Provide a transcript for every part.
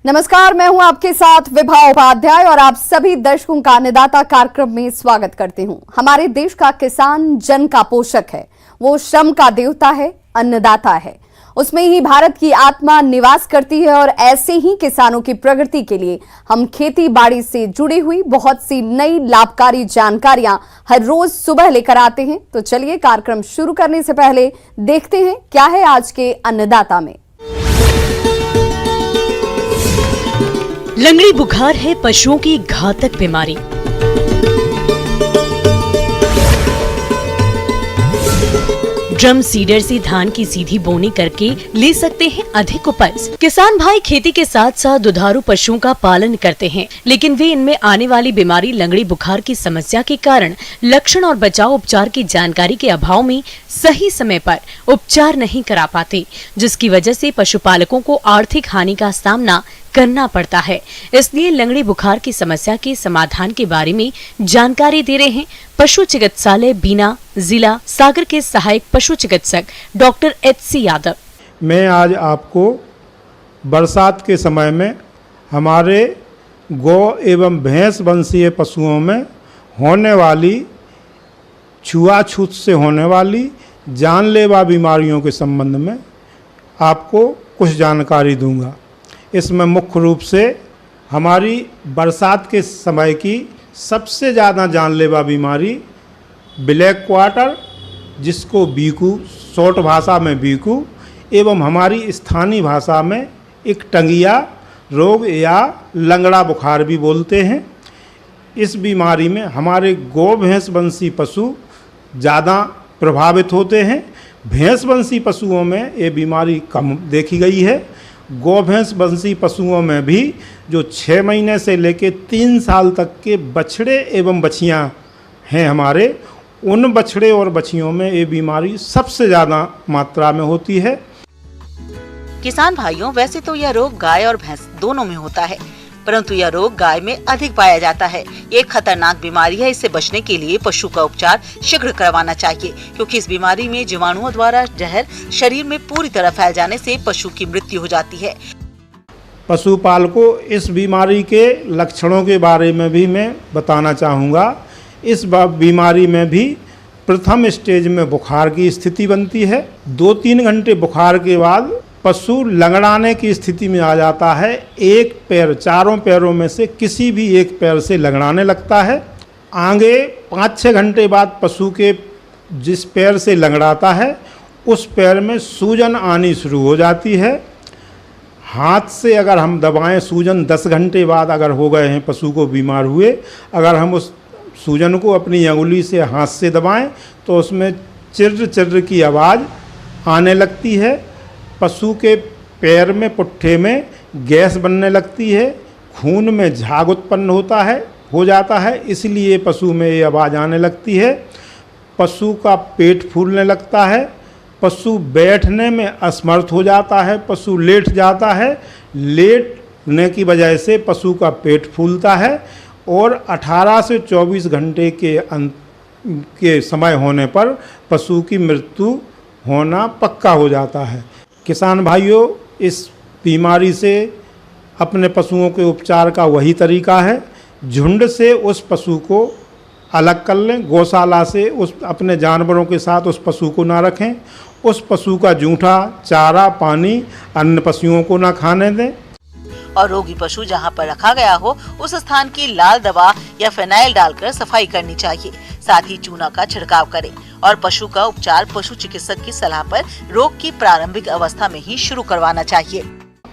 नमस्कार, मैं हूं आपके साथ विभा उपाध्याय और आप सभी दर्शकों का अन्नदाता कार्यक्रम में स्वागत करती हूं। हमारे देश का किसान जन का पोषक है, वो श्रम का देवता है, अन्नदाता है। उसमें ही भारत की आत्मा निवास करती है और ऐसे ही किसानों की प्रगति के लिए हम खेती बाड़ी से जुड़ी हुई बहुत सी नई लाभकारी जानकारियां हर रोज सुबह लेकर आते हैं। तो चलिए कार्यक्रम शुरू करने से पहले देखते हैं क्या है आज के अन्नदाता में। लंगड़ी बुखार है पशुओं की घातक बीमारी। ड्रम सीडर से धान की सीधी बोनी करके ले सकते हैं अधिक उपज। किसान भाई खेती के साथ साथ दुधारू पशुओं का पालन करते हैं, लेकिन वे इनमें आने वाली बीमारी लंगड़ी बुखार की समस्या के कारण लक्षण और बचाव उपचार की जानकारी के अभाव में सही समय पर उपचार नहीं करा पाते, जिसकी वजह से पशुपालकों को आर्थिक हानि का सामना करना पड़ता है। इसलिए लंगड़ी बुखार की समस्या के समाधान के बारे में जानकारी दे रहे हैं पशु चिकित्सालय बीना जिला सागर के सहायक पशु चिकित्सक डॉक्टर HC यादव। मैं आज आपको बरसात के समय में हमारे गौ एवं भैंस वंशीय पशुओं में होने वाली छुआछूत से होने वाली जानलेवा बीमारियों के संबंध में आपको कुछ जानकारी दूंगा। इसमें मुख्य रूप से हमारी बरसात के समय की सबसे ज़्यादा जानलेवा बीमारी ब्लैक क्वार्टर, जिसको बीकू शॉर्ट भाषा में बीकू, एवं हमारी स्थानीय भाषा में एक टंगिया रोग या लंगड़ा बुखार भी बोलते हैं। इस बीमारी में हमारे गौ भैंस वंशी पशु ज़्यादा प्रभावित होते हैं। भैंस वंशी पशुओं में ये बीमारी कम देखी गई है। गौ भैंस वंशी पशुओं में भी जो 6 महीने से लेकर 3 साल तक के बछड़े एवं बछियां हैं हमारे, उन बछड़े और बछियों में ये बीमारी सबसे ज़्यादा मात्रा में होती है। किसान भाइयों, वैसे तो यह रोग गाय और भैंस दोनों में होता है, परंतु यह रोग गाय में अधिक पाया जाता है। ये एक खतरनाक बीमारी है। इससे बचने के लिए पशु का उपचार शीघ्र करवाना चाहिए, क्योंकि इस बीमारी में जीवाणुओं द्वारा जहर शरीर में पूरी तरह फैल जाने से पशु की मृत्यु हो जाती है। पशुपालकों इस बीमारी के लक्षणों के बारे में भी मैं बताना चाहूँगा। इस बीमारी में भी प्रथम स्टेज में बुखार की स्थिति बनती है। 2-3 घंटे बुखार के बाद पशु लंगड़ाने की स्थिति में आ जाता है। एक पैर, चारों पैरों में से किसी भी एक पैर से लंगड़ाने लगता है। आगे 5-6 घंटे बाद पशु के जिस पैर से लंगड़ाता है उस पैर में सूजन आनी शुरू हो जाती है। हाथ से अगर हम दबाएं, सूजन 10 घंटे बाद अगर हो गए हैं पशु को बीमार हुए, अगर हम उस सूजन को अपनी अंगुली से हाथ से दबाएं तो उसमें चिर्र चिर्र की आवाज़ आने लगती है। पशु के पैर में, पुट्ठे में गैस बनने लगती है। खून में झाग उत्पन्न हो जाता है, इसलिए पशु में ये आवाज़ आने लगती है। पशु का पेट फूलने लगता है। पशु बैठने में असमर्थ हो जाता है। पशु लेट जाता है। लेटने की वजह से पशु का पेट फूलता है और 18 से 24 घंटे के समय होने पर पशु की मृत्यु होना पक्का हो जाता है। किसान भाइयों, इस बीमारी से अपने पशुओं के उपचार का वही तरीका है, झुंड से उस पशु को अलग कर लें। गौशाला से उस अपने जानवरों के साथ उस पशु को ना रखें। उस पशु का जूठा, चारा, पानी अन्य पशुओं को ना खाने दें। और रोगी पशु जहां पर रखा गया हो उस स्थान की लाल दवा या फिनाइल डालकर सफाई करनी चाहिए। साथ ही चूना का छिड़काव करें और पशु का उपचार पशु चिकित्सक की सलाह पर रोग की प्रारंभिक अवस्था में ही शुरू करवाना चाहिए।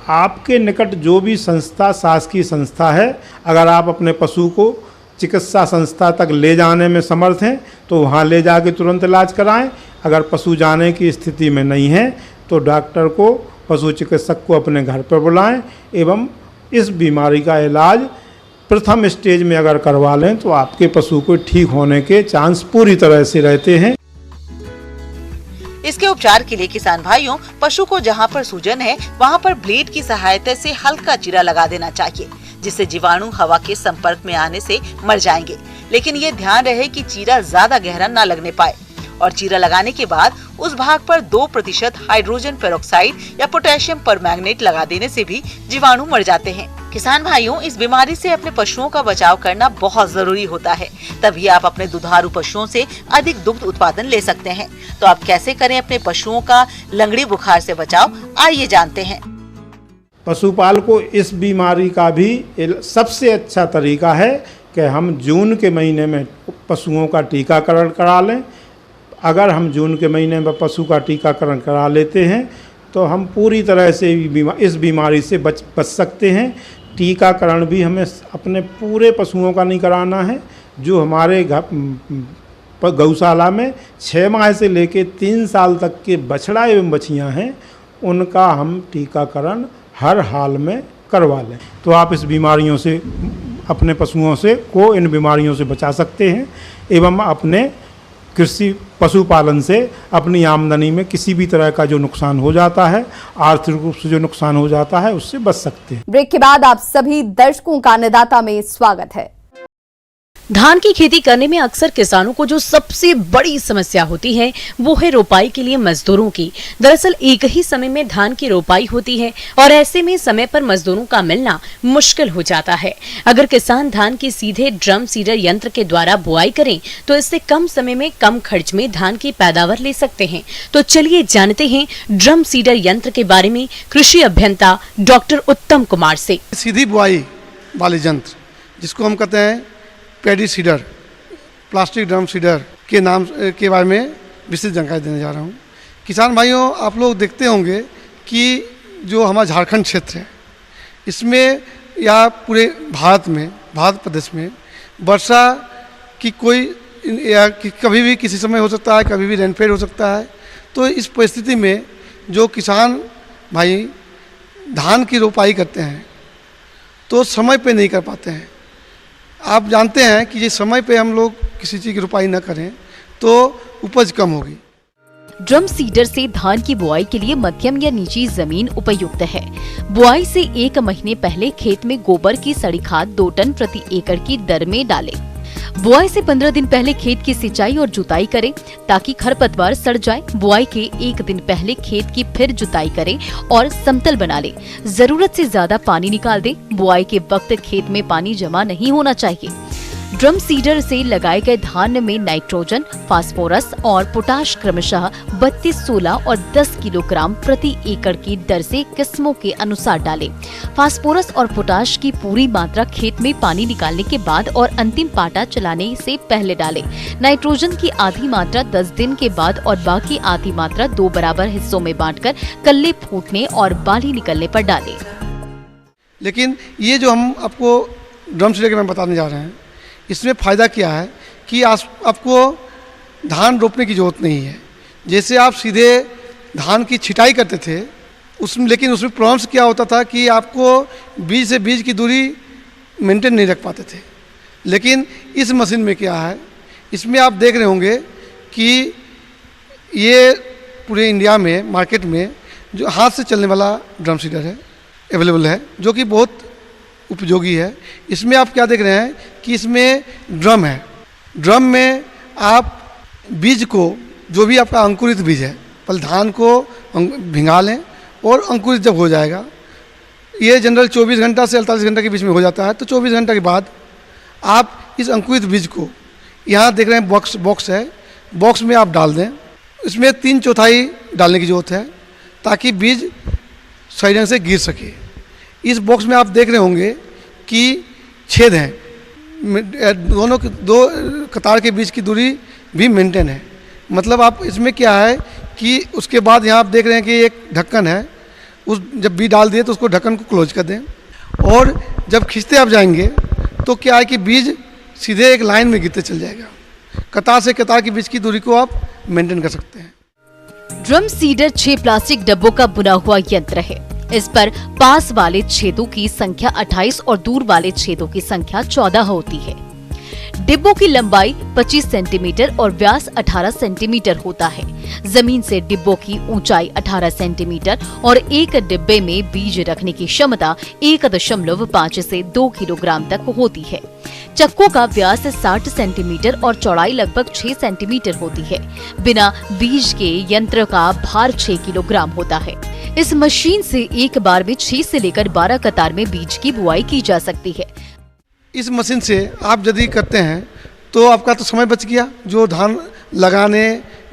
आपके निकट जो भी संस्था, शासकीय संस्था है, अगर आप अपने पशु को चिकित्सा संस्था तक ले जाने में समर्थ हैं तो वहाँ ले जाके तुरंत इलाज कराएं। अगर पशु जाने की स्थिति में नहीं है तो डॉक्टर को, पशु चिकित्सक को अपने घर पर बुलाएं एवं इस बीमारी का इलाज प्रथम स्टेज में अगर करवा लें तो आपके पशु को ठीक होने के चांस पूरी तरह से रहते हैं। इसके उपचार के लिए किसान भाइयों, पशु को जहां पर सूजन है वहां पर ब्लेड की सहायता से हल्का चीरा लगा देना चाहिए, जिससे जीवाणु हवा के संपर्क में आने से मर जाएंगे। लेकिन ये ध्यान रहे कि चीरा ज्यादा गहरा न लगने पाए और चीरा लगाने के बाद उस भाग पर 2% हाइड्रोजन पेरोक्साइड या पोटेशियम परमैंगनेट लगा देने से भी जीवाणु मर जाते हैं। किसान भाइयों, इस बीमारी से अपने पशुओं का बचाव करना बहुत जरूरी होता है, तभी आप अपने दुधारू पशुओं से अधिक दुग्ध उत्पादन ले सकते हैं। तो आप कैसे करें अपने पशुओं का लंगड़ी बुखार से बचाव, आइए जानते हैं। पशुपाल को इस बीमारी का भी सबसे अच्छा तरीका है कि हम जून के महीने में पशुओं का टीकाकरण करा लें। अगर हम जून के महीने में पशु का टीकाकरण करा लेते हैं तो हम पूरी तरह से इस बीमारी से बच सकते हैं। टीकाकरण भी हमें अपने पूरे पशुओं का नहीं कराना है। जो हमारे गौशाला में 6 माह से लेकर 3 साल तक के बछड़ा एवं बछियाँ हैं, उनका हम टीकाकरण हर हाल में करवा लें, तो आप इस बीमारियों से अपने पशुओं से को इन बीमारियों से बचा सकते हैं एवं अपने कृषि पशुपालन से अपनी आमदनी में किसी भी तरह का जो नुकसान हो जाता है, आर्थिक रूप से जो नुकसान हो जाता है, उससे बच सकते हैं। ब्रेक के बाद आप सभी दर्शकों का अन्नदाता में स्वागत है। धान की खेती करने में अक्सर किसानों को जो सबसे बड़ी समस्या होती है वो है रोपाई के लिए मजदूरों की। दरअसल एक ही समय में धान की रोपाई होती है और ऐसे में समय पर मजदूरों का मिलना मुश्किल हो जाता है। अगर किसान धान की सीधे ड्रम सीडर यंत्र के द्वारा बुआई करें तो इससे कम समय में कम खर्च में धान की पैदावार ले सकते हैं। तो चलिए जानते हैं ड्रम सीडर यंत्र के बारे में कृषि अभियंता डॉक्टर उत्तम कुमार से। सीधी बुआई वाले यंत्र जिसको हम कहते हैं paddy cedar, plastic drum seeder के नाम के बारे में विस्तृत जानकारी देने जा रहा हूँ। किसान भाइयों, आप लोग देखते होंगे कि जो हमारा झारखंड क्षेत्र है, इसमें या पूरे भारत प्रदेश में वर्षा की कोई या कभी भी किसी समय हो सकता है, कभी भी रेनफेल हो सकता है। तो इस परिस्थिति में जो किसान भाई धान की रोपाई करते हैं तो समय पे नहीं कर पाते हैं। आप जानते हैं कि ये समय पे हम लोग किसी चीज़ की रोपाई न करें तो उपज कम होगी। ड्रम सीडर से धान की बुआई के लिए मध्यम या नीची जमीन उपयुक्त है। बुआई से 1 महीने पहले खेत में गोबर की सड़ी खाद 2 टन प्रति एकड़ की दर में डालें। बुआई से 15 दिन पहले खेत की सिंचाई और जुताई करें ताकि खरपतवार सड़ जाए। बुआई के 1 दिन पहले खेत की फिर जुताई करें और समतल बना लें। जरूरत से ज्यादा पानी निकाल दें। बुआई के वक्त खेत में पानी जमा नहीं होना चाहिए। ड्रम सीडर से लगाए गए धान में नाइट्रोजन, फास्फोरस और पोटाश क्रमशः 32, 16 और 10 किलोग्राम प्रति एकड़ की दर से किस्मों के अनुसार डालें। फास्फोरस और पोटाश की पूरी मात्रा खेत में पानी निकालने के बाद और अंतिम पाटा चलाने से पहले डालें। नाइट्रोजन की आधी मात्रा 10 दिन के बाद और बाकी आधी मात्रा 2 बराबर हिस्सों में बांटकर कल्ले फूटने और बाली निकलने पर डालें। लेकिन ये जो हम आपको ड्रम सीडर के बारे में बताने जा रहे हैं, इसमें फ़ायदा क्या है कि आपको धान रोपने की ज़रूरत नहीं है। जैसे आप सीधे धान की छिटाई करते थे लेकिन उसमें प्रॉब्लम्स क्या होता था कि आपको बीज से बीज की दूरी मेंटेन नहीं रख पाते थे। लेकिन इस मशीन में क्या है, इसमें आप देख रहे होंगे कि ये पूरे इंडिया में मार्केट में जो हाथ से चलने वाला ड्रम सीडर है अवेलेबल है, जो कि बहुत उपयोगी है। इसमें आप क्या देख रहे हैं कि इसमें ड्रम है। ड्रम में आप बीज को, जो भी आपका अंकुरित बीज है, पहले धान को भिंगा लें और अंकुरित जब हो जाएगा, ये जनरल 24 घंटा से 48 घंटा के बीच में हो जाता है, तो 24 घंटा के बाद आप इस अंकुरित बीज को, यहाँ देख रहे हैं बॉक्स है, बॉक्स में आप डाल दें। इसमें 3/4 डालने की ज़रूरत है ताकि बीज सही ढंग से गिर सके। इस बॉक्स में आप देख रहे होंगे कि छेद हैं, दो कतार के बीच की दूरी भी मेंटेन है। मतलब आप इसमें क्या है कि उसके बाद यहाँ आप देख रहे हैं कि एक ढक्कन है, उस जब बीज डाल दिए तो उसको ढक्कन को क्लोज कर दें और जब खींचते आप जाएंगे तो क्या है कि बीज सीधे एक लाइन में गिरते चल जाएगा। कतार से कतार के बीच की दूरी को आप मेंटेन कर सकते हैं। ड्रम सीडर 6 प्लास्टिक डब्बों का बुना हुआ यंत्र है। इस पर पास वाले छेदों की संख्या 28 और दूर वाले छेदों की संख्या 14 होती है। डिब्बों की लंबाई 25 सेंटीमीटर और व्यास 18 सेंटीमीटर होता है। जमीन से डिब्बों की ऊंचाई 18 सेंटीमीटर और एक डिब्बे में बीज रखने की क्षमता 1.5 से 2 किलोग्राम तक होती है। चक्कों का व्यास 60 सेंटीमीटर और चौड़ाई लगभग 6 सेंटीमीटर होती है। बिना बीज के यंत्र का भार 6 किलोग्राम होता है। इस मशीन से एक बार में 6 से लेकर 12 कतार में बीज की बुआई की जा सकती है। इस मशीन से आप यदि करते हैं तो आपका तो समय बच गया, जो धान लगाने,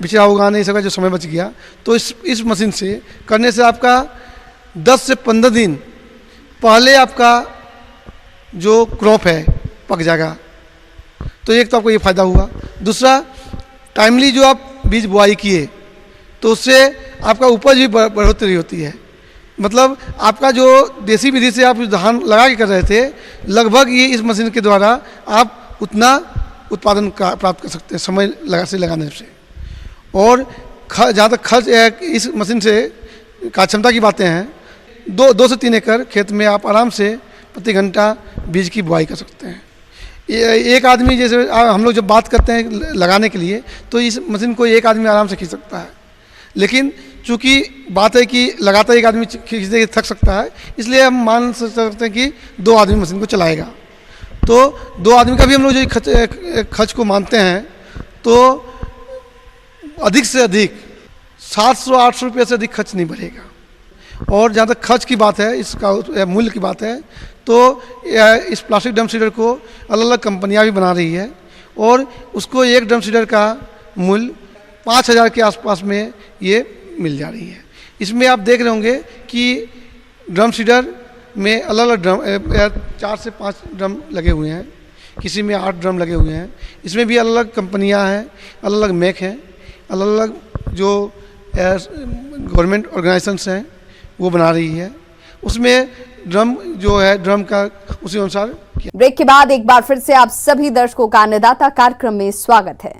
बिचड़ा उगाने, इस सब का जो समय बच गया। तो इस मशीन से करने से आपका 10 से 15 दिन पहले आपका जो क्रॉप है पक जाएगा। तो एक तो आपको ये फ़ायदा हुआ। दूसरा, टाइमली जो आप बीज बुआई किए तो उससे आपका उपज भी बढ़ोतरी होती है। मतलब आपका जो देसी विधि से आप धान लगा के कर रहे थे, लगभग ये इस मशीन के द्वारा आप उतना उत्पादन का प्राप्त कर सकते हैं समय लगाने से। और जहाँ तक खर्च इस मशीन से का क्षमता की बातें हैं, 2 से 3 एकड़ खेत में आप आराम से प्रति घंटा बीज की बुआई कर सकते हैं। एक आदमी, जैसे हम लोग जब बात करते हैं लगाने के लिए, तो इस मशीन को एक आदमी आराम से खींच सकता है। लेकिन चूँकि बात है कि लगातार एक आदमी खींचते थक सकता है, इसलिए हम मान सकते हैं कि 2 आदमी मशीन को चलाएगा। तो 2 आदमी का भी हम लोग जो खर्च को मानते हैं, तो अधिक से अधिक 700-800 रुपये से अधिक खर्च नहीं बढ़ेगा। और जहाँ तक खर्च की बात है, इसका मूल्य की बात है, तो इस प्लास्टिक ड्रम सीडर को अलग अलग कंपनियां भी बना रही है और उसको एक ड्रम सीडर का मूल्य 5000 के आसपास में ये मिल जा रही है। इसमें आप देख रहे होंगे कि ड्रम सीडर में अलग अलग ड्रम 4 से 5 ड्रम लगे हुए हैं, किसी में 8 ड्रम लगे हुए हैं। इसमें भी अलग अलग कंपनियां हैं, अलग अलग मेक हैं, अलग अलग जो गवर्नमेंट ऑर्गेनाइजेशंस हैं वो बना रही है। उसमें ड्रम जो है, ड्रम का उसी अनुसार। ब्रेक के बाद एक बार फिर से आप सभी दर्शकों का अन्नदाता कार्यक्रम में स्वागत है।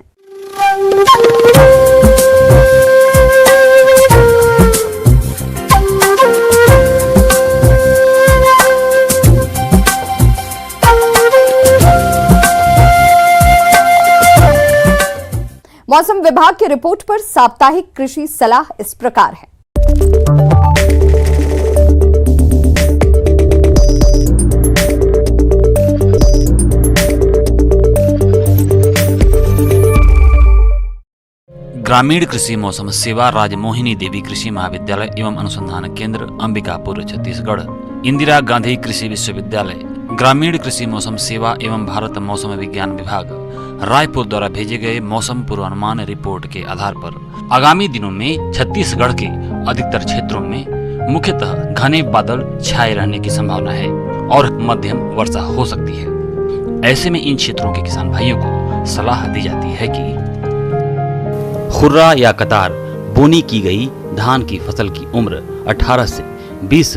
मौसम विभाग की रिपोर्ट पर साप्ताहिक कृषि सलाह इस प्रकार है। ग्रामीण कृषि मौसम सेवा राज्य मोहिनी देवी कृषि महाविद्यालय एवं अनुसंधान केंद्र अंबिकापुर छत्तीसगढ़, इंदिरा गांधी कृषि विश्वविद्यालय, ग्रामीण कृषि मौसम सेवा एवं भारत मौसम विज्ञान विभाग रायपुर द्वारा भेजे गए मौसम पूर्वानुमान रिपोर्ट के आधार पर आगामी दिनों में छत्तीसगढ़ के अधिकतर क्षेत्रों में मुख्यतः घने बादल छाए रहने की संभावना है और मध्यम वर्षा हो सकती है। ऐसे में इन क्षेत्रों के किसान भाइयों को सलाह दी जाती है कि खुर्रा या कतार बोनी की गई धान की फसल की उम्र 18 से 20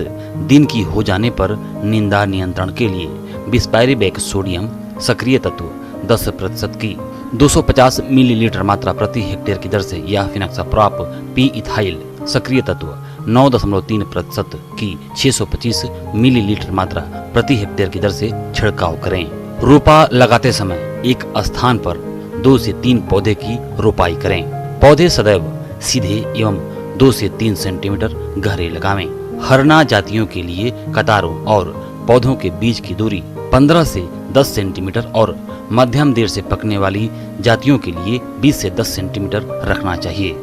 दिन की हो जाने पर निंदा नियंत्रण के लिए बिस्पायरिबेक सोडियम सक्रिय तत्व 10% की 250 मिलीलीटर मात्रा प्रति हेक्टेयर की दर से या फिनक्साप्रॉप पी इथाइल सक्रिय तत्व 9.3% की 625 मिलीलीटर मात्रा प्रति हेक्टेयर की दर से छिड़काव करें। रोपा लगाते समय एक स्थान पर 2 से 3 पौधे की रोपाई करें। पौधे सदैव सीधे एवं 2 से 3 सेंटीमीटर गहरे लगावें। हरना जातियों के लिए कतारों और पौधों के बीच की दूरी 15 से 10 सेंटीमीटर और मध्यम देर से पकने वाली जातियों के लिए 20 से 10 सेंटीमीटर रखना चाहिए।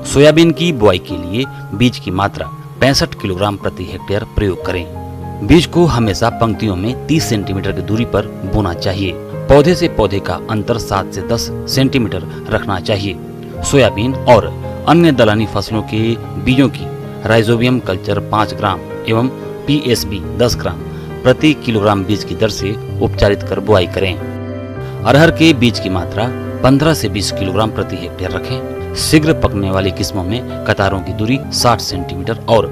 सोयाबीन की बुआई के लिए बीज की मात्रा 65 किलोग्राम प्रति हेक्टेयर प्रयोग करें। बीज को हमेशा पंक्तियों में 30 सेंटीमीटर की दूरी पर बोना चाहिए। पौधे से पौधे का अंतर 7 से 10 सेंटीमीटर रखना चाहिए। सोयाबीन और अन्य दलहनी फसलों के बीजों की राइजोबियम कल्चर 5 ग्राम एवं पीएसबी 10 ग्राम प्रति किलोग्राम बीज की दर से उपचारित कर बुआई करें। अरहर के बीज की मात्रा 15 से 20 किलोग्राम प्रति हेक्टेयर रखें। शीघ्र पकने वाली किस्मों में कतारों की दूरी 60 सेंटीमीटर और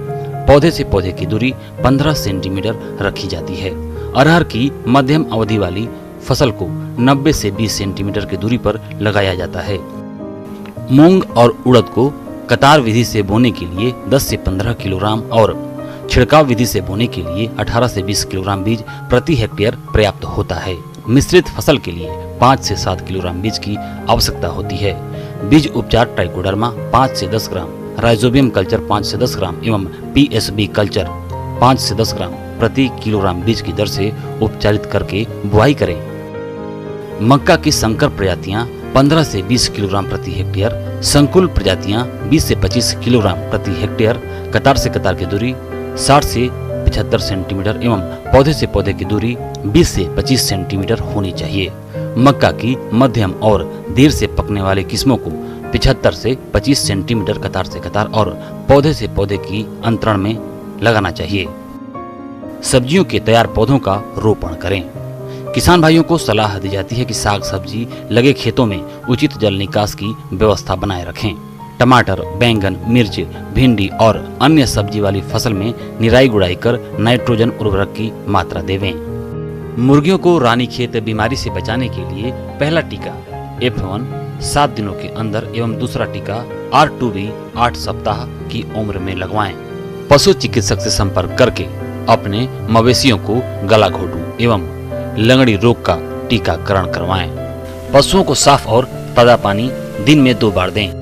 पौधे से पौधे की दूरी 15 सेंटीमीटर रखी जाती है। अरहर की मध्यम अवधि वाली फसल को 90 से 20 सेंटीमीटर की दूरी पर लगाया जाता है। मूंग और उड़द को कतार विधि से बोने के लिए 10 से 15 किलोग्राम और छिड़काव विधि से बोने के लिए 18 से 20 किलोग्राम बीज प्रति हेक्टेयर पर्याप्त होता है। मिश्रित फसल के लिए 5 से 7 किलोग्राम बीज की आवश्यकता होती है। बीज उपचार ट्राइकोडर्मा 5 से 10 ग्राम, राइजोबियम कल्चर 5 से 10 ग्राम एवं पीएसबी कल्चर 5 से 10 ग्राम प्रति किलोग्राम बीज की दर से उपचारित करके बुआई करें। मक्का की संकर प्रजातियां 15 से 20 किलोग्राम प्रति हेक्टेयर, संकुल प्रजातियां 20 से 25 किलोग्राम प्रति हेक्टेयर, कतार से कतार की दूरी 60 से 75 सेंटीमीटर एवं पौधे से पौधे की दूरी 20 से 25 सेंटीमीटर होनी चाहिए। मक्का की मध्यम और देर से पकने वाली किस्मों को 75 से 25 सेंटीमीटर कतार से कतार और पौधे से पौधे की अंतरण में लगाना चाहिए। सब्जियों के तैयार पौधों का रोपण करें। किसान भाइयों को सलाह दी जाती है कि साग सब्जी लगे खेतों में उचित जल निकास की व्यवस्था बनाए रखें। टमाटर, बैंगन, मिर्च, भिंडी और अन्य सब्जी वाली फसल में निराई गुड़ाई कर नाइट्रोजन उर्वरक की मात्रा देवें। मुर्गियों को रानीखेत बीमारी से बचाने के लिए पहला टीका F1 7 दिनों के अंदर एवं दूसरा टीका R2B 8 सप्ताह की उम्र में लगवाएं। पशु चिकित्सक से संपर्क करके अपने मवेशियों को गला घोटू एवं लंगड़ी रोग का टीकाकरण करवाएं। पशुओं को साफ और ताजा पानी दिन में 2 बार दें।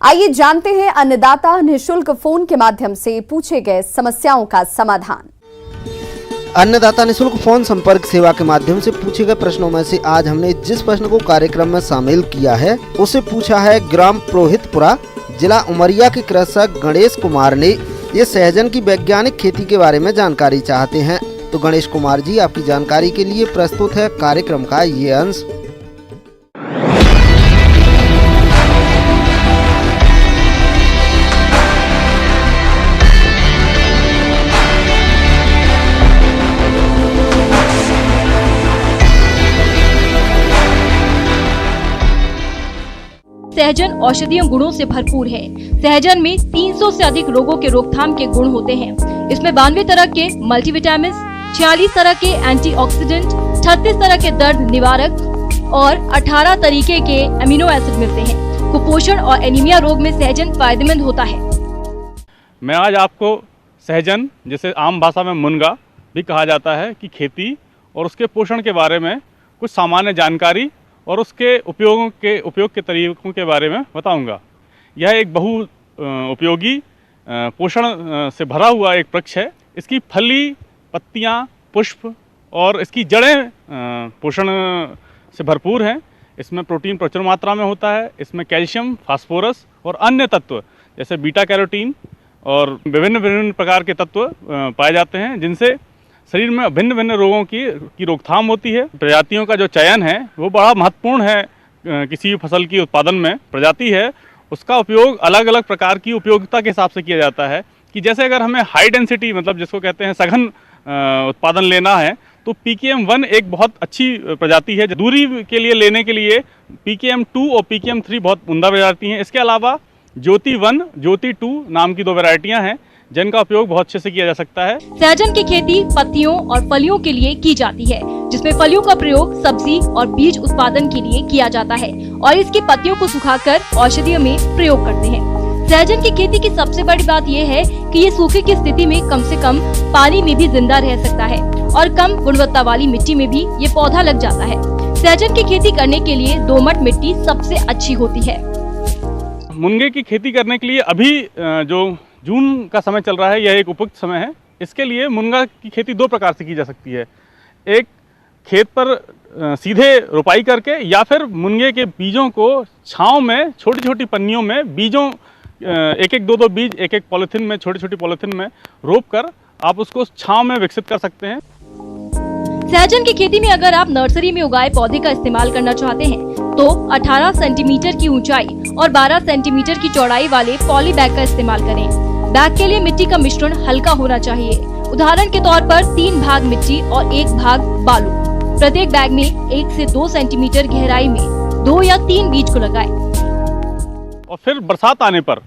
आइए जानते हैं अन्नदाता निःशुल्क फोन के माध्यम से पूछे गए समस्याओं का समाधान। अन्नदाता निःशुल्क फोन संपर्क सेवा के माध्यम से पूछे गए प्रश्नों में से आज हमने जिस प्रश्न को कार्यक्रम में शामिल किया है उसे पूछा है ग्राम पुरोहितपुरा, जिला उमरिया के कृषक गणेश कुमार ने। ये सहजन की वैज्ञानिक खेती के बारे में जानकारी चाहते हैं। तो गणेश कुमार जी, आपकी जानकारी के लिए प्रस्तुत है कार्यक्रम का ये अंश। सहजन औषधीय गुणों से भरपूर है। सहजन में 300 से अधिक रोगों के रोकथाम के गुण होते हैं। इसमें 92 तरह के मल्टीविटामिन, 46 तरह के एंटीऑक्सीडेंट, 36 तरह के दर्द निवारक और 18 तरीके के अमीनो एसिड मिलते हैं। कुपोषण और एनीमिया रोग में सहजन फायदेमंद होता है। मैं आज आपको सहजन, जिसे आम भाषा में मुनगा भी कहा जाता है, की खेती और उसके पोषण के बारे में कुछ सामान्य जानकारी और उसके उपयोग के तरीकों के बारे में बताऊंगा। यह एक बहु उपयोगी पोषण से भरा हुआ एक वृक्ष है। इसकी फली, पत्तियां, पुष्प और इसकी जड़ें पोषण से भरपूर हैं। इसमें प्रोटीन प्रचुर मात्रा में होता है। इसमें कैल्शियम, फास्फोरस और अन्य तत्व जैसे बीटा कैरोटीन और विभिन्न प्रकार के तत्व पाए जाते हैं, जिनसे शरीर में भिन्न भिन्न रोगों की रोकथाम होती है। प्रजातियों का जो चयन है वो बड़ा महत्वपूर्ण है। किसी भी फसल की उत्पादन में प्रजाति है उसका उपयोग अलग अलग प्रकार की उपयोगिता के हिसाब से किया जाता है। कि जैसे अगर हमें हाई डेंसिटी, मतलब जिसको कहते हैं सघन उत्पादन लेना है, तो PKM1 एक बहुत अच्छी प्रजाति है। दूरी के लिए लेने के लिए PKM2 और PKM3 बहुत उम्दा प्रजाति हैं। इसके अलावा ज्योति 1, ज्योति 2 नाम की 2 वैरायटियाँ हैं जिनका उपयोग बहुत अच्छे से किया जा सकता है। सहजन की खेती पत्तियों और फलियों के लिए की जाती है, जिसमें फलियों का प्रयोग सब्जी और बीज उत्पादन के लिए किया जाता है और इसकी पत्तियों को सुखाकर औषधियों में प्रयोग करते हैं। सहजन की खेती की सबसे बड़ी बात यह है कि ये सूखे की स्थिति में कम से कम पानी में भी जिंदा रह सकता है और कम गुणवत्ता वाली मिट्टी में भी ये पौधा लग जाता है। सहजन की खेती करने के लिए दोमट मिट्टी सबसे अच्छी होती है। मुनगे की खेती करने के लिए अभी जो जून का समय चल रहा है, यह एक उपयुक्त समय है। इसके लिए मुनगा की खेती 2 प्रकार से की जा सकती है। एक, खेत पर सीधे रोपाई करके, या फिर मुनगे के बीजों को छांव में छोटी छोटी पन्नियों में बीजों एक 2 बीज एक पॉलीथिन में, छोटी छोटी पॉलीथिन में रोप कर आप उसको छांव में विकसित कर सकते हैं। सहजन की खेती में अगर आप नर्सरी में उगाए पौधे का इस्तेमाल करना चाहते हैं तो 18 सेंटीमीटर की ऊंचाई और 12 सेंटीमीटर की चौड़ाई वाले पॉली बैग का इस्तेमाल करें। बैग के लिए मिट्टी का मिश्रण हल्का होना चाहिए। उदाहरण के तौर पर 3 भाग मिट्टी और 1 भाग बालू। प्रत्येक बैग में 1 से 2 सेंटीमीटर गहराई में 2 या 3 बीज को लगाएं। और फिर बरसात आने पर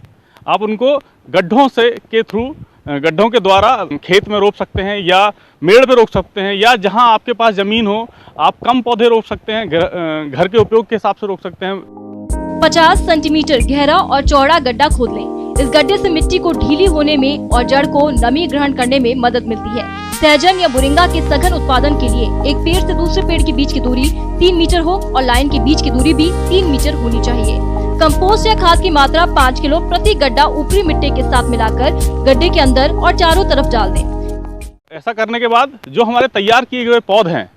आप उनको गड्ढों के द्वारा खेत में रोप सकते हैं या मेड़ पे रोप सकते हैं, या जहां आपके पास जमीन हो आप कम पौधे रोप सकते हैं, घर के उपयोग के हिसाब से रोप सकते हैं। 50 सेंटीमीटर गहरा और चौड़ा गड्ढा खोद लें। इस गड्ढे से मिट्टी को ढीली होने में और जड़ को नमी ग्रहण करने में मदद मिलती है। सहजन या मोरिंगा के सघन उत्पादन के लिए एक पेड़ से दूसरे पेड़ के बीच की दूरी 3 मीटर हो और लाइन के बीच की दूरी भी 3 मीटर होनी चाहिए। कंपोस्ट या खाद की मात्रा 5 किलो प्रति गड्ढा ऊपरी मिट्टी के साथ मिलाकर गड्ढे के अंदर और चारों तरफ डाल दें। ऐसा करने के बाद जो हमारे तैयार किए हुए पौधे हैं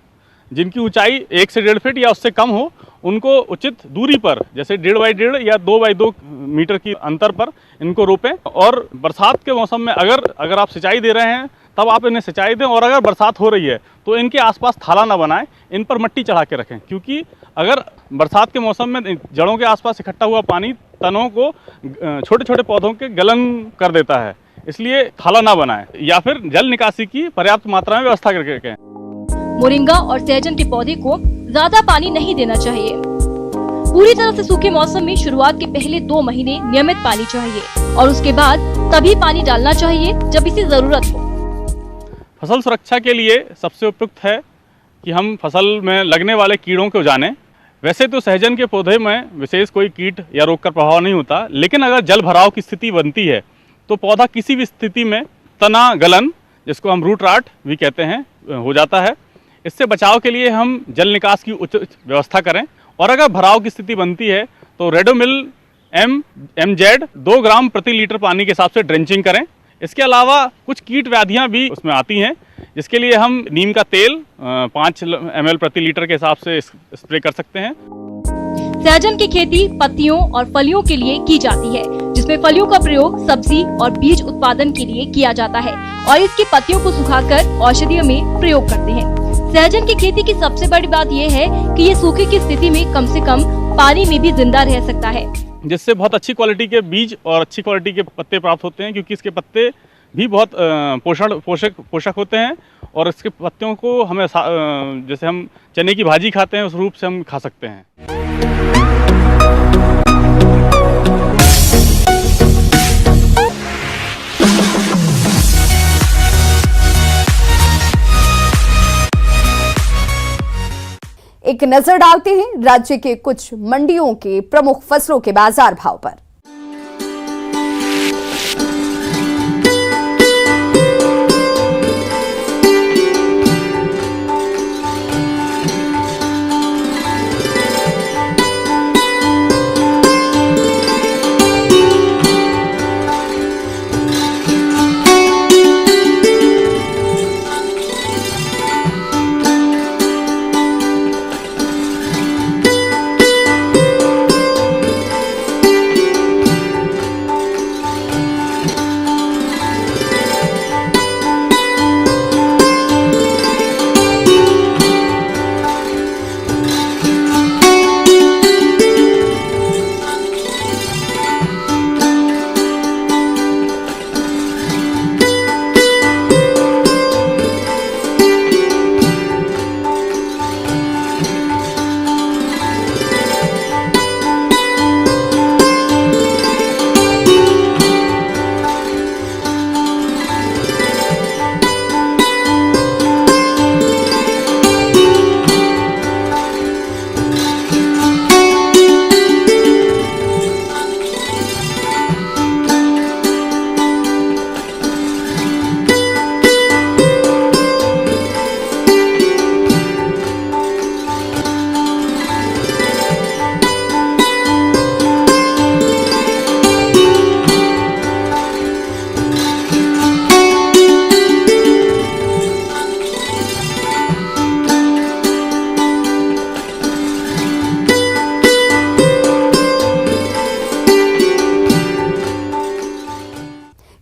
जिनकी ऊंचाई 1 से 1.5 फीट या उससे कम हो, उनको उचित दूरी पर जैसे 1.5 बाई 1.5 या 2 बाई 2 मीटर की अंतर पर इनको रोपें। और बरसात के मौसम में अगर आप सिंचाई दे रहे हैं तब आप इन्हें सिंचाई दें, और अगर बरसात हो रही है तो इनके आसपास थाला ना बनाएं, इन पर मिट्टी चढ़ा के रखें, क्योंकि अगर बरसात के मौसम में जड़ों के आसपास इकट्ठा हुआ पानी तनों को छोटे छोटे पौधों के गलन कर देता है, इसलिए थाला ना बनाएं या फिर जल निकासी की पर्याप्त मात्रा में व्यवस्था करके रखें। मोरिंगा और सहजन के पौधे को ज्यादा पानी नहीं देना चाहिए। पूरी तरह से सूखे मौसम में शुरुआत के पहले 2 महीने नियमित पानी चाहिए और उसके बाद तभी पानी डालना चाहिए जब इसे जरूरत हो। फसल सुरक्षा के लिए सबसे उपयुक्त है कि हम फसल में लगने वाले कीड़ों को जानें। वैसे तो सहजन के पौधे में विशेष कोई कीट या रोग का प्रभाव नहीं होता, लेकिन अगर जल भराव की स्थिति बनती है तो पौधा किसी भी स्थिति में तना गलन, जिसको हम रूट राट भी कहते हैं, हो जाता है। इससे बचाव के लिए हम जल निकास की उचित व्यवस्था करें, और अगर भराव की स्थिति बनती है तो रेडोमिल MZ 2 ग्राम प्रति लीटर पानी के हिसाब से ड्रेंचिंग करें। इसके अलावा कुछ कीट व्याधियां भी उसमें आती हैं, जिसके लिए हम नीम का तेल 5 ml प्रति लीटर के हिसाब से स्प्रे कर सकते हैं। सहजन की खेती पत्तियों और फलियों के लिए की जाती है, जिसमें फलियों का प्रयोग सब्जी और बीज उत्पादन के लिए किया जाता है और इसकी पत्तियों को सुखाकर औषधियों में प्रयोग करते हैं। सहजन की खेती की सबसे बड़ी बात यह है कि ये सूखे की स्थिति में कम से कम पानी में भी जिंदा रह सकता है, जिससे बहुत अच्छी क्वालिटी के बीज और अच्छी क्वालिटी के पत्ते प्राप्त होते हैं, क्योंकि इसके पत्ते भी बहुत पोषक होते हैं। और इसके पत्तियों को हमें जैसे हम चने की भाजी खाते हैं उस रूप से हम खा सकते हैं। एक नजर डालते हैं राज्य के कुछ मंडियों के प्रमुख फसलों के बाजार भाव पर।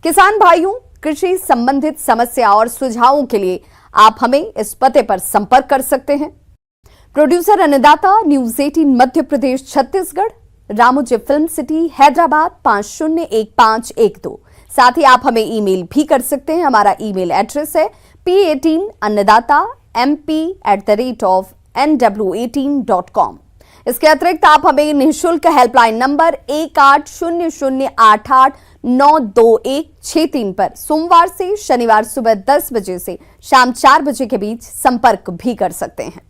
किसान भाइयों, कृषि संबंधित समस्या और सुझावों के लिए आप हमें इस पते पर संपर्क कर सकते हैं। प्रोड्यूसर अन्नदाता, news 18 Madhya Pradesh Chhattisgarh, Ramoji film city, Hyderabad 501512। साथ ही आप हमें ईमेल भी कर सकते हैं। हमारा ईमेल एड्रेस है p18annadatamp@nw18.com। इसके अतिरिक्त आप हमें निःशुल्क हेल्पलाइन नंबर 1800889216 पर सोमवार से शनिवार सुबह 10 बजे से शाम 4 बजे के बीच संपर्क भी कर सकते हैं।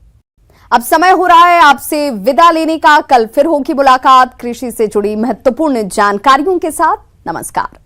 अब समय हो रहा है आपसे विदा लेने का। कल फिर होगी मुलाकात कृषि से जुड़ी महत्वपूर्ण जानकारियों के साथ। नमस्कार।